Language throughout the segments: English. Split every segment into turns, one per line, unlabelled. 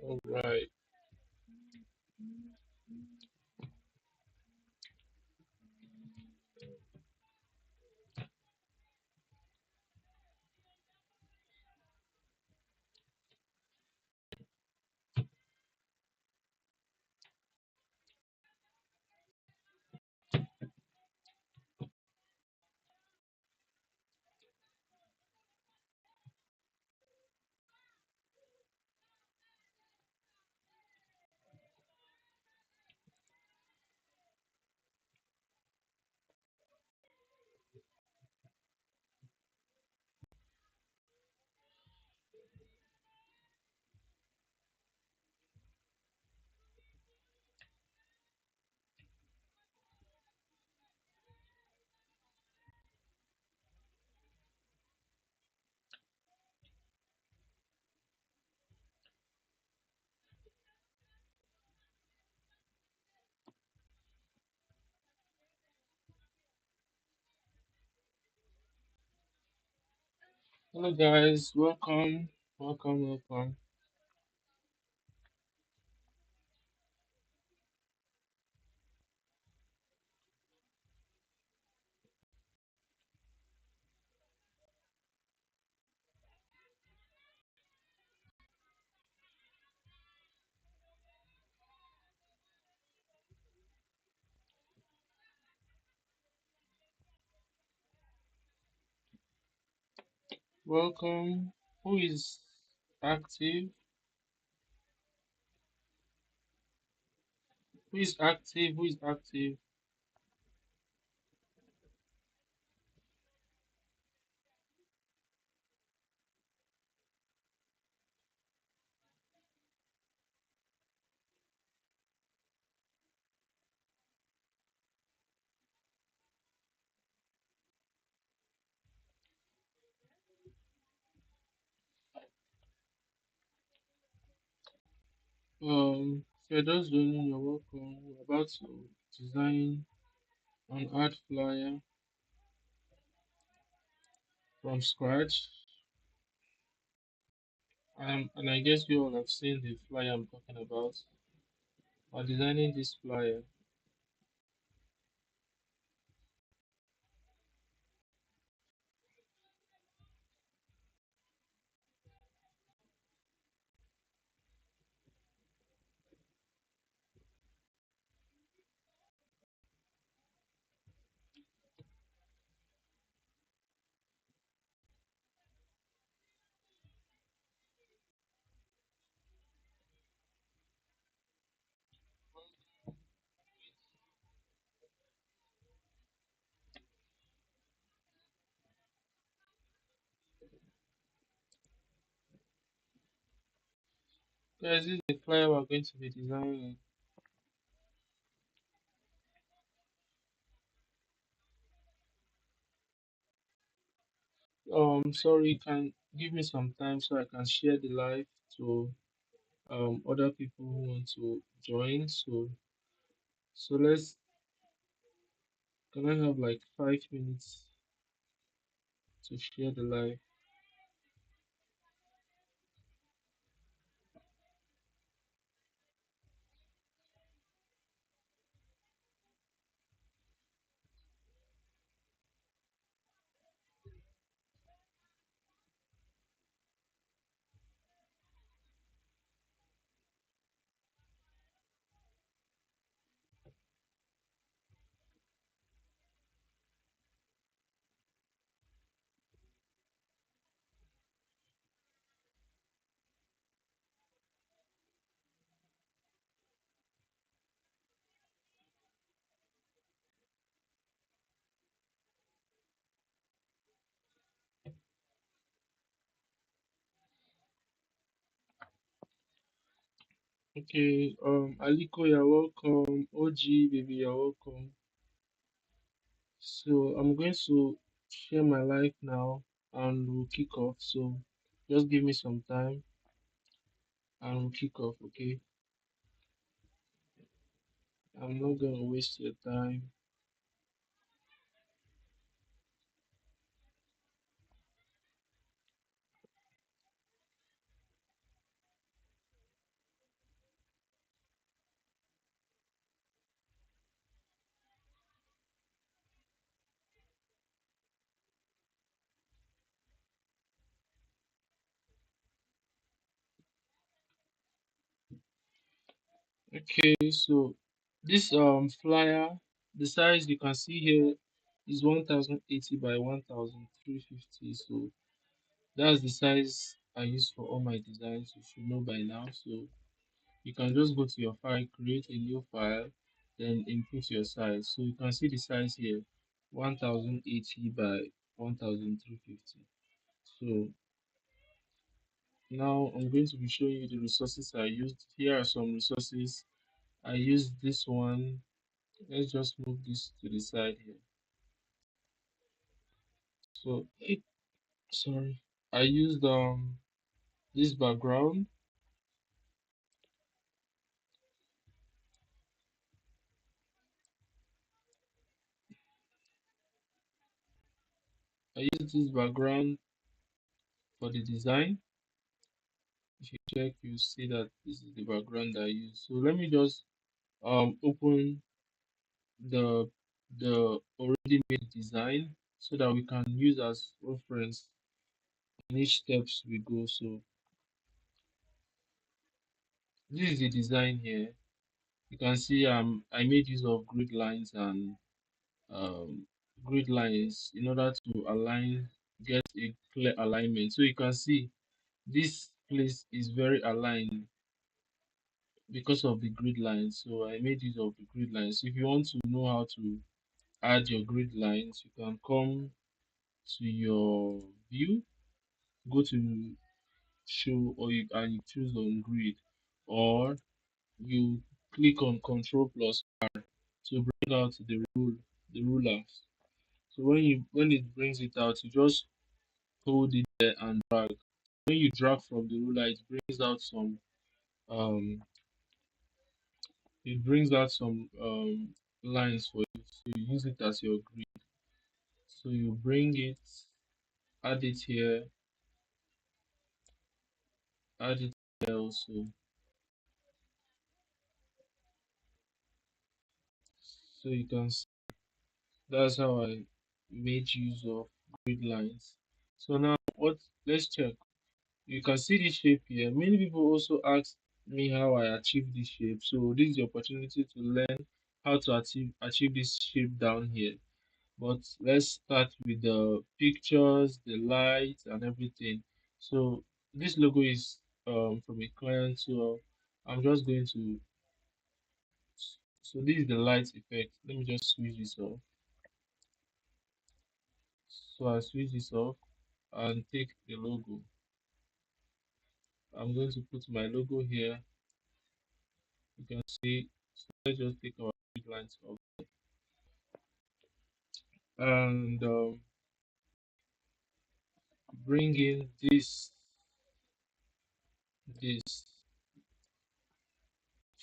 All right. Hello guys, welcome, welcome. Welcome. Who is active? Who is active? Who is active? If you're just joining, you're welcome. We're about to design an art flyer from scratch. And I guess you all have seen the flyer I'm talking about. We're designing this flyer. Guys, this is the flyer we're going to be designing. Sorry, you can give me some time so I can share the live to other people who want to join. So let's can I have like 5 minutes to share the live? Okay, Aliko, you're welcome. OG, baby, you're welcome. So I'm going to share my live now and we'll kick off. So just give me some time and we'll kick off, okay? I'm not gonna waste your time. Okay, so this flyer, the size you can see here is 1080 by 1350. So that's the size I use for all my designs. You should know by now. So you can just go to your file, create a new file, then input your size. So you can see the size here, 1080 by 1350. So now I'm going to be showing you the resources I used. Here are some resources. I used this one. Let's just move this to the side here. So, sorry, I used this background. I used this background for the design. If you check, you see that this is the background I use. So let me just open the the already made design so that we can use as reference in each steps we go. So this is the design here. You can see I made use of grid lines and um, grid lines in order to align, get a clear alignment. So you can see this place is very aligned because of the grid lines. So I made use of the grid lines. If you want to know how to add your grid lines, you can come to your view, go to show, or you choose on grid, or you click on Control plus to bring out the rulers. So when it brings it out, you just hold it there and drag. When you drag from the ruler, um it brings out some lines for you. So you use it as your grid. So you bring it, add it here, add it here also. So you can see that's how I made use of grid lines. So now what let's check. You can see this shape here. Many people also ask me how I achieve this shape. So this is the opportunity to learn how to achieve this shape down here. But let's start with the pictures, the light, and everything. So this logo is from a client. So I'm just going to. So this is the light effect. Let me just switch this off. So I switch this off and take the logo. I'm going to put my logo here. You can see. So let's just take our grid lines off and bring in this,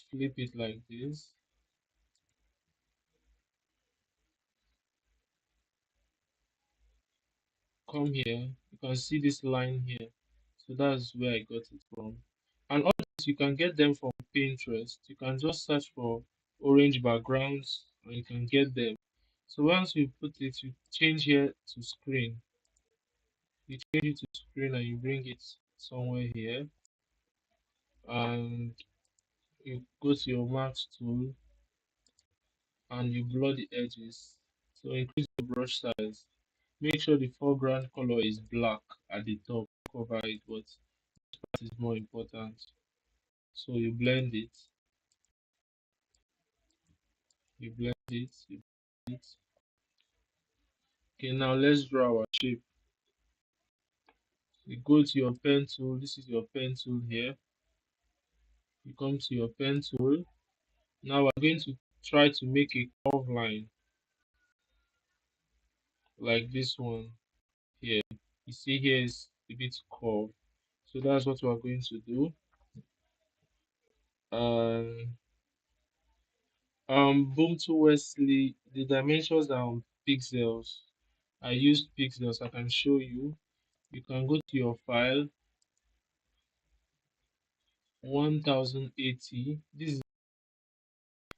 flip it like this. Come here, you can see this line here. So that's where I got it from. And all this you can get them from Pinterest. You can just search for orange backgrounds and you can get them. So once you put it, you change here to screen. You change it to screen and you bring it somewhere here. And you go to your max tool and you blur the edges. So increase the brush size. Make sure the foreground color is black at the top. Cover it, but that is more important. So you blend it, you blend it. Okay, now let's draw our shape. You go to your pen tool. This is your pen tool here. You come to your pen tool. Now we're going to try to make a curve line like this one here. You see here is a bit curved. So that's what we're going to do. Um, Boom to Wesley, the dimensions are on pixels. I used pixels. I can show you. You can go to your file, 1080. This is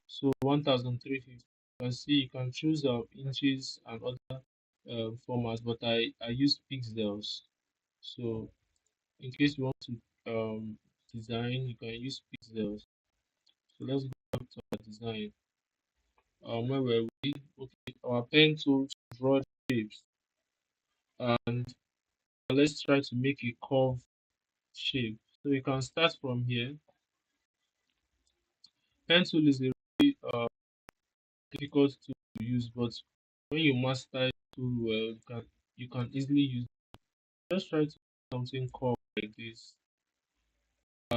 so 1350. You can see you can choose inches and other formats, but I use pixels. So in case you want to design, you can use pixels. So let's go back to our design. Where were we? Okay, our pen tool to draw shapes, and let's try to make a curve shape. So you can start from here. Pen tool is a really difficult tool to use, but when you master it tool well, you can easily use. Just try to do something curved like this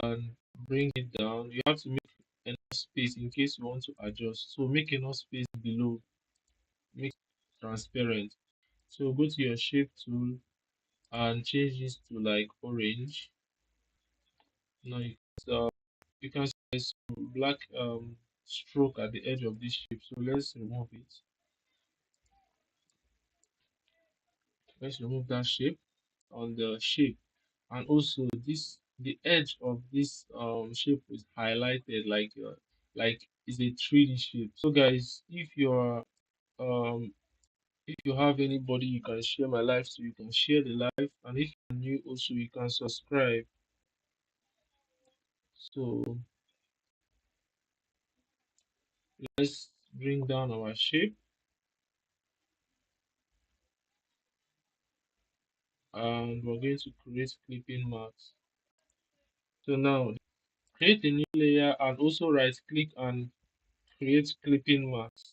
and bring it down. You have to make enough space in case you want to adjust. So make enough space below, make it transparent. So go to your shape tool and change this to like orange. Now you can see there's some black stroke at the edge of this shape. So let's remove that shape on the shape. And also this the edge of this shape is highlighted like it's a 3D shape. So guys, um if you have anybody you can share my life to, you can share the live, and if you're new also you can subscribe. So let's bring down our shape, and we're going to create clipping marks. So now create a new layer and also right click and create clipping marks.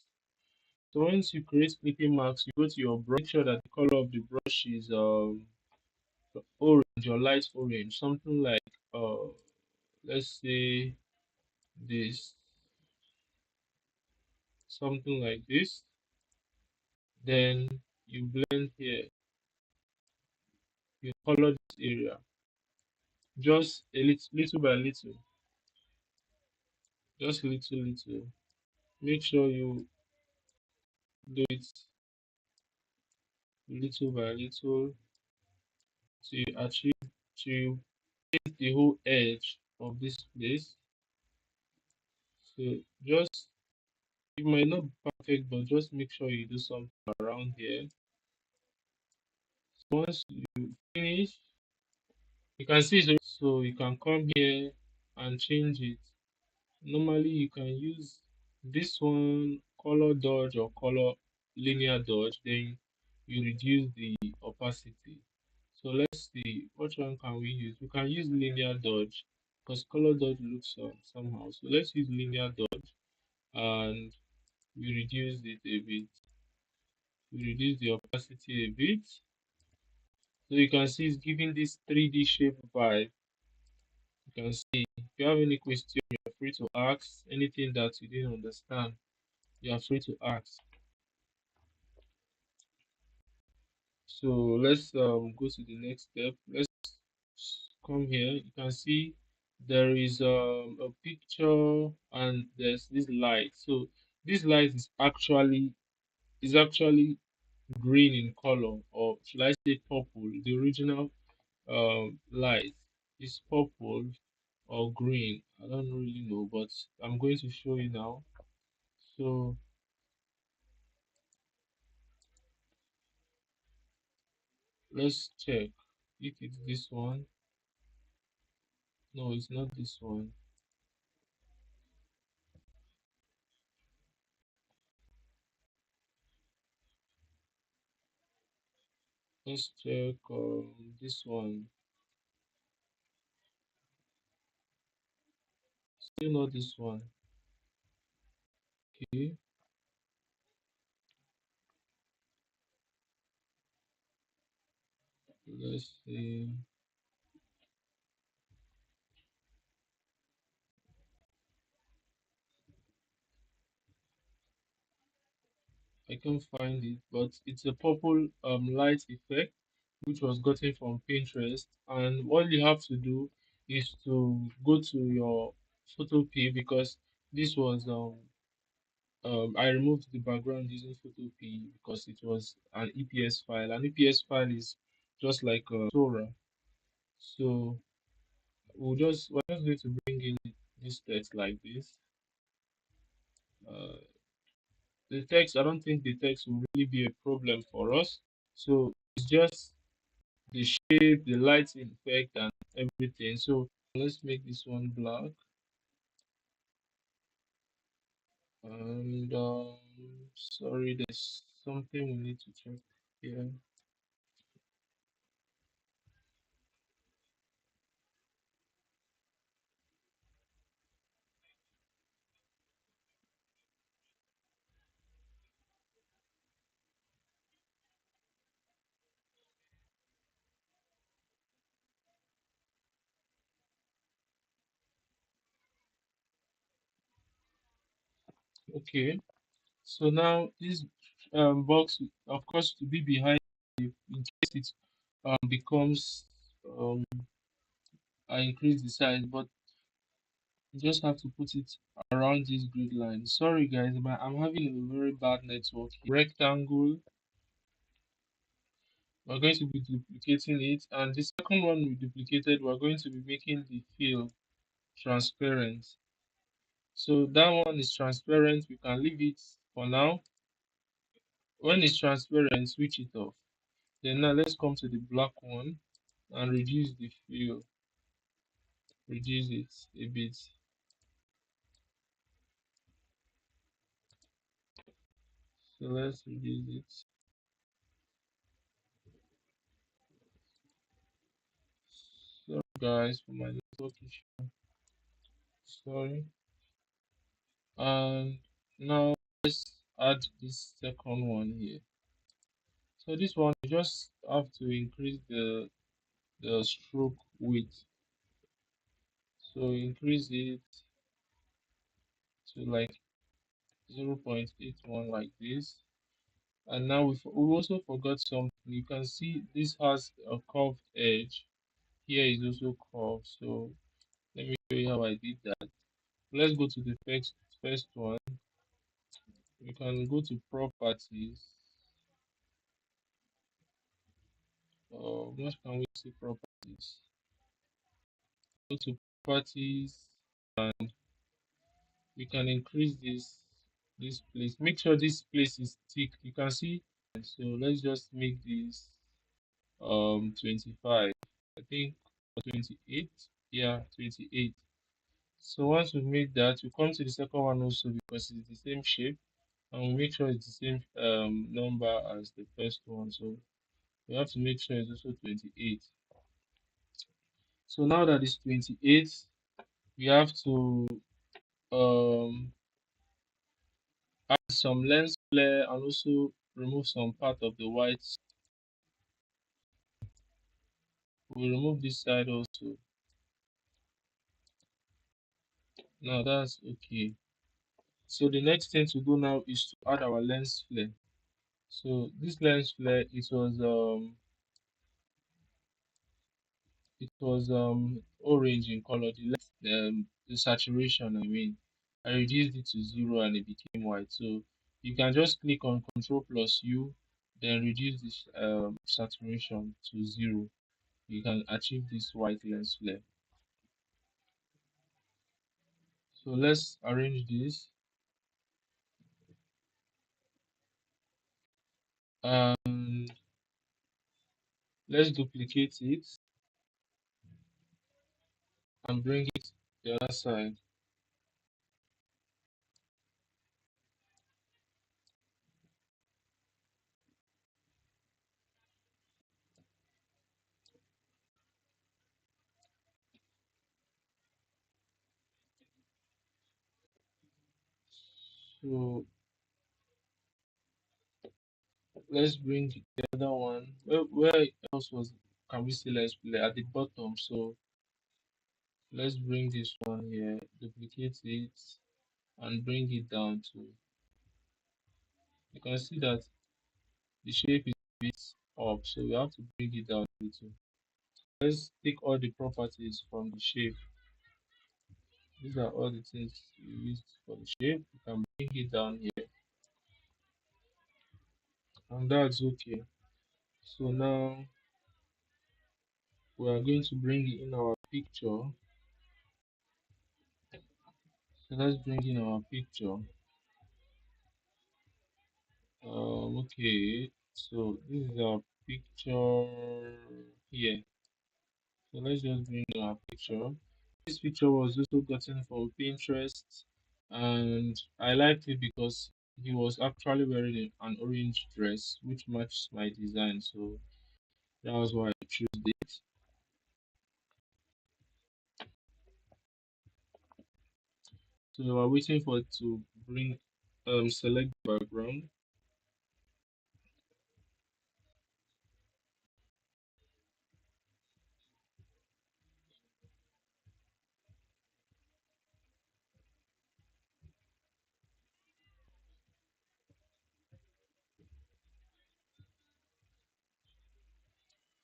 So once you create clipping marks, you go to your brush. Make sure that the color of the brush is orange or light orange, something like let's say this, something like this. Then you blend here, you color this area just a little by little, just little. Make sure you do it little by little to achieve to paint the whole edge of this place. So just it might not be perfect, but just make sure you do something around here. So once you finish, you can see it. So you can come here and change it. Normally you can use this one, color dodge or color linear dodge, then you reduce the opacity. So let's see, which one can we use? We can use linear dodge because color dodge looks somehow. So let's use linear dodge and we reduce it a bit. We reduce the opacity a bit. So you can see it's giving this 3D shape vibe. You can see if you have any question, you're free to ask. Anything that you didn't understand, you are free to ask. So let's go to the next step. Let's come here. You can see there is a picture and there's this light. So this light is actually green in color, or should I say purple? The original light is purple or green. I don't really know, but I'm going to show you now. So let's check if it's this one. No, it's not this one. Let's check this one. Still not this one. Okay, let's see. I can't find it, but it's a purple light effect which was gotten from Pinterest. And all you have to do is to go to your photo P, because this was I removed the background using photo P because it was an EPS file. An EPS file is just like a Sora. So we're just going to bring in this text like this. Uh, the text, I don't think the text will really be a problem for us. So it's just the shape, the light effect, and everything. So let's make this one black. And sorry, there's something we need to check here. Okay, so now this box, of course, to be behind in case it becomes um I increase the size, but you just have to put it around this grid line. Sorry guys, but I'm having a very bad network here. Rectangle, we're going to be duplicating it, and the second one we duplicated, we're going to be making the fill transparent. So that one is transparent, we can leave it for now. When it's transparent, switch it off. Then now let's come to the black one and reduce the fill, reduce it a bit. So let's reduce it. Sorry guys for my network issue. Sorry. And now let's add this second one here. So this one you just have to increase the stroke width. So increase it to like 0.81 like this. And now we also forgot something. You can see this has a curved edge. Here is also curved. So let me show you how I did that. Let's go to the first one. We can go to properties. What can we see properties? Go to properties and we can increase this place. Make sure this place is thick. You can see. So let's just make this 25. I think 28. Yeah, 28. So once we make that, we come to the second one also because it's the same shape, and we make sure it's the same number as the first one. So we have to make sure it's also 28. So now that it's 28, we have to um add some lens flare and also remove some part of the white. We'll remove this side also. Now that's okay. So the next thing to do now is to add our lens flare. So this lens flare, it was orange in color. The saturation, I mean, I reduced it to 0 and it became white. So you can just click on Control plus U, then reduce this saturation to 0. You can achieve this white lens flare. So let's arrange this. And let's duplicate it and bring it the other side. So let's bring the other one. Where else was can we see lens flare? At the bottom. So let's bring this one here, duplicate it, and bring it down to. You can see that the shape is a bit up, so we have to bring it down a little. Let's take all the properties from the shape. These are all the things we used for the shape. You can bring it down here, and that's okay. So now we are going to bring in our picture. So let's bring in our picture. Okay, so this is our picture here. So let's just bring in our picture. This picture was also gotten from Pinterest, and I liked it because he was actually wearing an orange dress which matched my design. So that was why I chose it. So we're waiting for it to bring select background.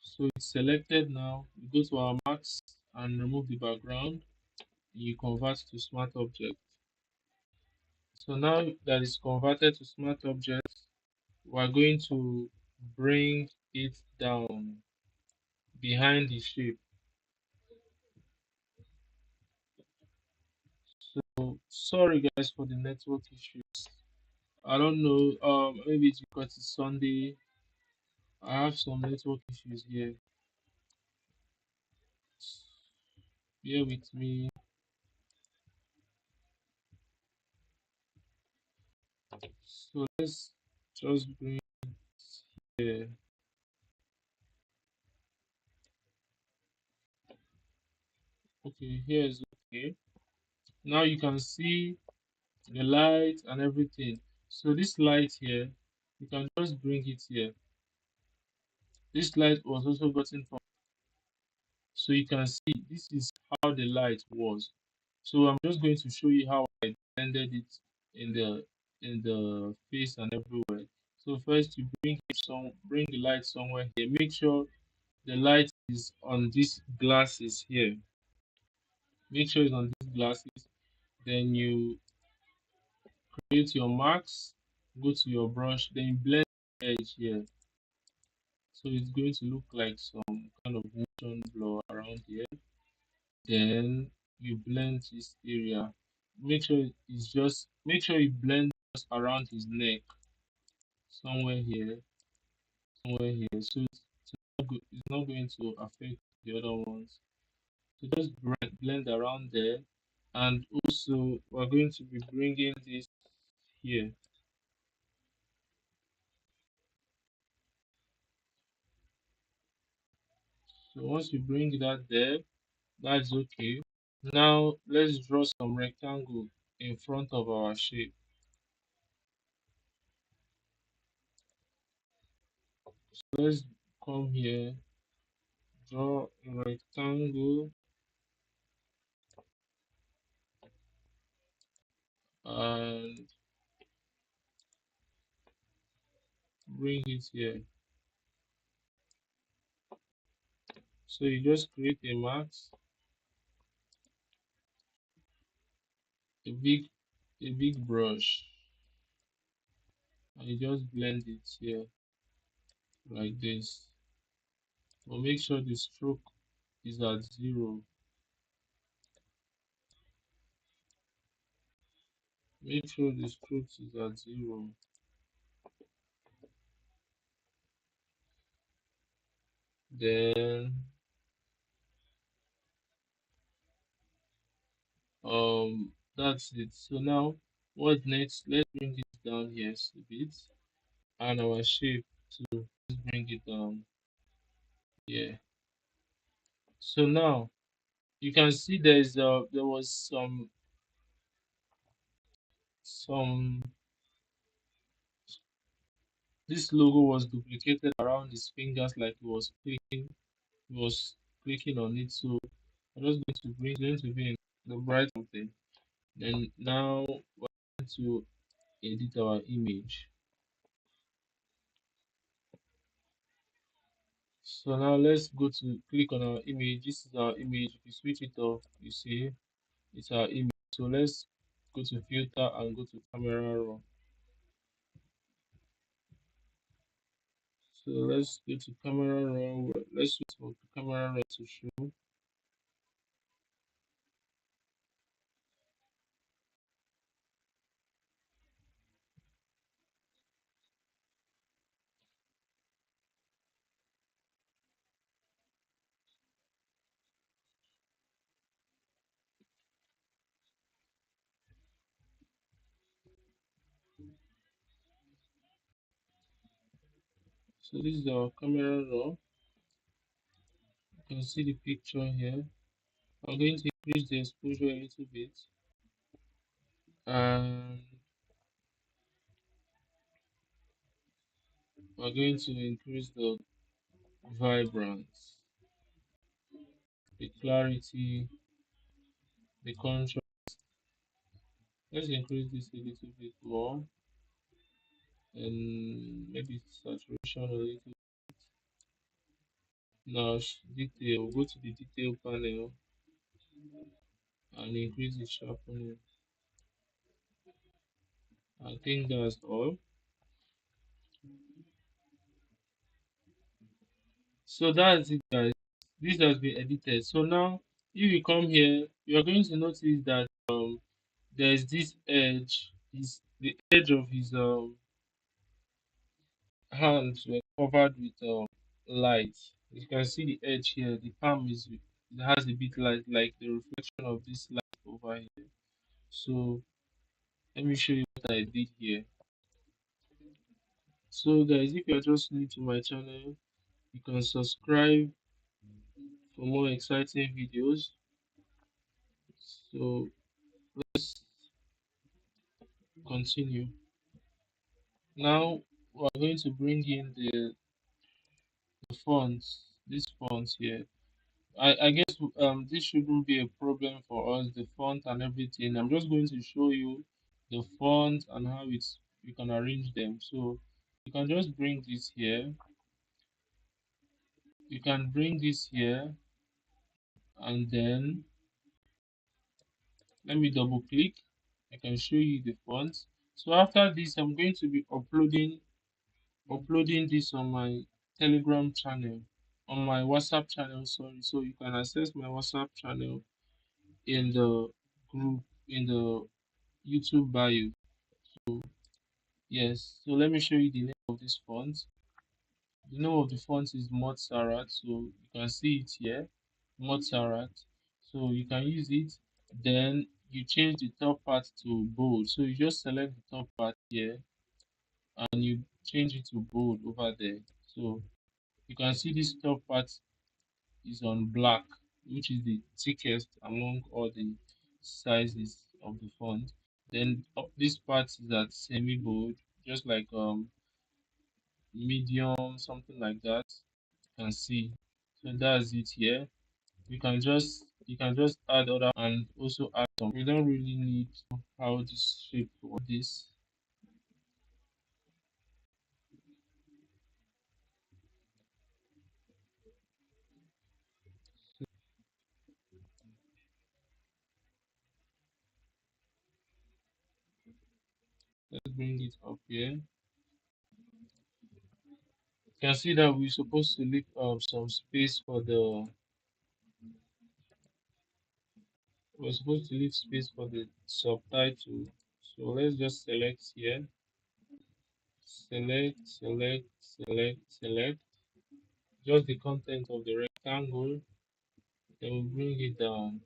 So it's selected now. We go to our max and remove the background. You convert to smart object. So now that is converted to smart object, we're going to bring it down behind the shape. So sorry guys for the network issues. I don't know. Maybe it's because it's Sunday. I have some network issues here. Bear with me. So let's just bring here. Okay, here is okay. Now you can see the light and everything. So this light here, you can just bring it here. This light was also gotten from, so you can see this is how the light was. So I'm just going to show you how I blended it in the face and everywhere. So first you bring the light somewhere here. Make sure the light is on these glasses here. Make sure it's on these glasses. Then you create your marks, go to your brush, then you blend the edge here. So it's going to look like some kind of motion blur around here. Then you blend this area. Make sure you blend just around his neck, somewhere here, somewhere here. So it's not going to affect the other ones. So just blend around there, and also we're going to be bringing this here. So once you bring that there, that's okay. Now let's draw some rectangle in front of our shape. So let's come here, draw a rectangle, and bring it here. So you just create a mask, a big a big brush, and you just blend it here like this. But make sure the stroke is at 0. Make sure the stroke is at 0. Then that's it. So now what next? Let's bring it down here a bit, and our shape too. Let's bring it down here. So now you can see there was some this logo was duplicated around his fingers, like he was clicking on it. So I'm just going to bring going to be in the bright something. Then now we're going to edit our image. So now let's go to click on our image. This is our image. If you switch it off, you see it's our image. So let's go to filter and go to camera raw. So let's go to camera raw. Let's switch for camera raw to show. So this is our camera raw. You can see the picture here. I'm going to increase the exposure a little bit, and we're going to increase the vibrance, the clarity, the contrast. Let's increase this a little bit more, and maybe saturation a little. Now detail, go to the detail panel and increase the sharpening. I think that's all. So that's it, guys. This has been edited. So now if you come here, you're going to notice that there's this edge, is the edge of his hands were covered with light. You can see the edge here, the palm is, it has a bit light, like the reflection of this light over here. So let me show you what I did here. So guys, if you're just new to my channel, you can subscribe for more exciting videos. So let's continue. Now we're going to bring in the fonts, this font here. I guess this shouldn't be a problem for us, the font and everything. I'm just going to show you the font and how it's you can arrange them. So you can just bring this here. You can bring this here, and then let me double click. I can show you the font. So after this, I'm going to be uploading this on my Telegram channel, on my WhatsApp channel, sorry. So you can access my WhatsApp channel in the group in the YouTube bio. So yes, so let me show you the name of this font. The name of the font is Mozart, so you can see it here, Mozart. So you can use it. Then you change the top part to bold. So you just select the top part here and you change it to bold over there. So you can see this top part is on black, which is the thickest among all the sizes of the font. Then this part is at semi bold, just like medium, something like that. You can see. So that's it here. You can just add other and also add some. We don't really need how this shape or this. Let's bring it up here. You can see that we're supposed to leave some space for the we're supposed to leave space for the subtitle. So let's just select here. Select. Just the content of the rectangle. Then we bring it down.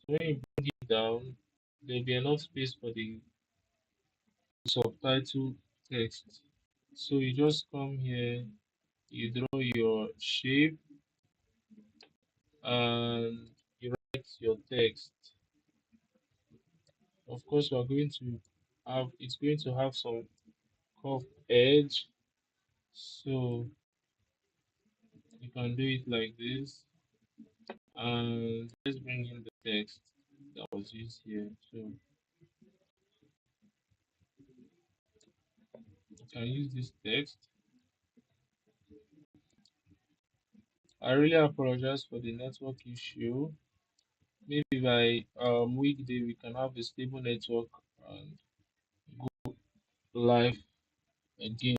So when you bring it down, there'll be enough space for the subtitle text. So you just come here, you draw your shape, and you write your text. Of course, we're going to have it's going to have some curved edge. So you can do it like this, and let's bring in the text that was used here. So you can use this text. I really apologize for the network issue. Maybe by weekday we can have a stable network and go live again.